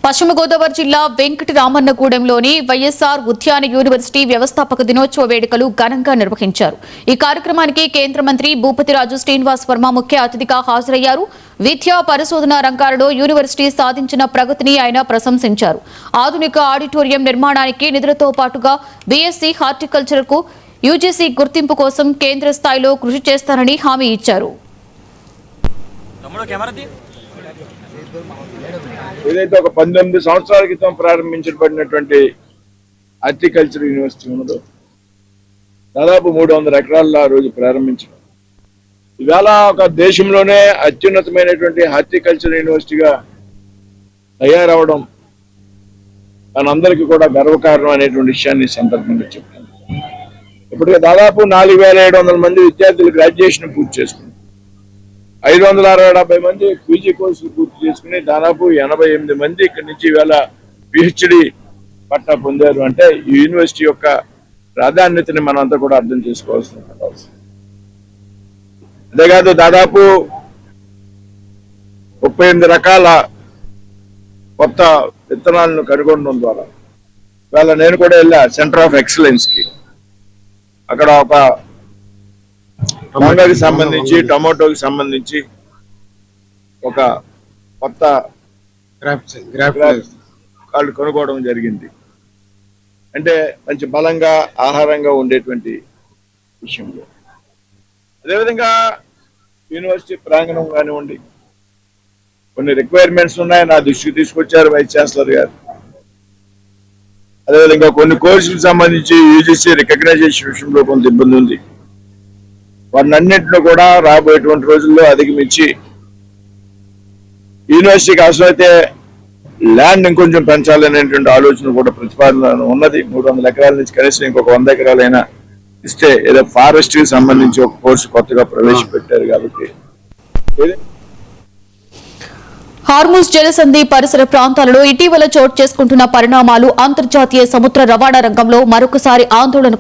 పశ్చిమ గోదావరి జిల్లా వెంకటరామన్నగూడెంలోని వైఎస్ఆర్ ఉద్యాన యూనివర్సిటీ వ్యవస్థాపక దినోత్సవ వేడుకలు ఘనంగా నిర్వహించారు. ఈ కార్యక్రమానికి కేంద్ర మంత్రి భూపతిరాజు శ్రీనివాస్ వర్మ ముఖ్య అతిథిగా హాజరయ్యారు. విద్యా పరిశోధన రంగాలలో యూనివర్సిటీ సాధించిన ప్రగతిని ఆయన ప్రశంసించారు. ఆధునిక ఆడిటోరియం నిర్మాణానికి నిధులతో పాటుగా బీఎస్సీ హార్టికల్చర్కు యూజీసీ గుర్తింపు కోసం కేంద్ర స్థాయిలో కృషి చేస్తానని హామీ ఇచ్చారు. ఏదైతే ఒక 19 సంవత్సరాల క్రితం ప్రారంభించబడినటువంటి హార్టికల్చర్ యూనివర్సిటీ ఉన్నదో దాదాపు 300 ఎకరాల్లో ఆ రోజు ప్రారంభించడం, ఇవాళ ఒక దేశంలోనే అత్యున్నతమైనటువంటి హార్టికల్చర్ యూనివర్సిటీగా తయారవడం మనందరికీ కూడా గర్వకారణం అనేటువంటి విషయాన్ని సందర్భంగా చెప్తాను. ఇప్పటికే దాదాపు 4700 మంది విద్యార్థులు గ్రాడ్యుయేషన్ పూర్తి చేసుకున్నారు. 560-70 మంది పీజీ కోర్సులు పూర్తి చేసుకుని దాదాపు 88 మంది ఇక్కడి నుంచి ఇవాళ పిహెచ్డి పట్టా పొందారు. అంటే ఈ యూనివర్సిటీ యొక్క ప్రాధాన్యతని మనంతా కూడా అర్థం చేసుకోవాల్సిన అవసరం. అంతేకాదు దాదాపు 38 రకాల కొత్త విత్తనాలను కనుగొనడం ద్వారా ఇవాళ నేను కూడా వెళ్ళా సెంటర్ ఆఫ్ ఎక్సలెన్స్ కి. అక్కడ ఒక మాంగాకి సంబంధించి టమాటోకి సంబంధించి ఒక కొత్త వాళ్ళు కొనుక్కోవడం జరిగింది. అంటే మంచి బలంగా ఆహారంగా ఉండేటువంటి విషయంలో. అదేవిధంగా యూనివర్సిటీ ప్రాంగణం కానివ్వండి, కొన్ని రిక్వైర్మెంట్స్ ఉన్నాయి, నా దృష్టికి తీసుకొచ్చారు వైస్ ఛాన్సలర్ గారు. అదేవిధంగా కొన్ని కోర్సులకు సంబంధించి యూజీసీ రికగ్నైజేషన్ విషయంలో కొంత ఇబ్బంది ఉంది. వాటినన్నింటిలో కూడా రాబోయేటువంటి రోజుల్లో అధిగమించి యూనివర్సిటీకి అవసరమైతే ల్యాండ్ ఇంకొంచెం పెంచాలనేటువంటి ఆలోచన కూడా ప్రతిపాదన ఉన్నది. 300 ఎకరాల నుంచి కనీసం ఇంకొక 100 ఎకరాలైనా ఇస్తే, ఏదో ఫారెస్ట్ కి సంబంధించి ఒక కోర్సు కొత్తగా ప్రవేశపెట్టారు కాబట్టి. హార్ముజ్ జలసంధి పరిసర ప్రాంతాలలో ఇటీవల చోటు చేసుకుంటున్న పరిణామాలు అంతర్జాతీయ సముద్ర రవాణా రంగంలో మరొకసారి ఆందోళన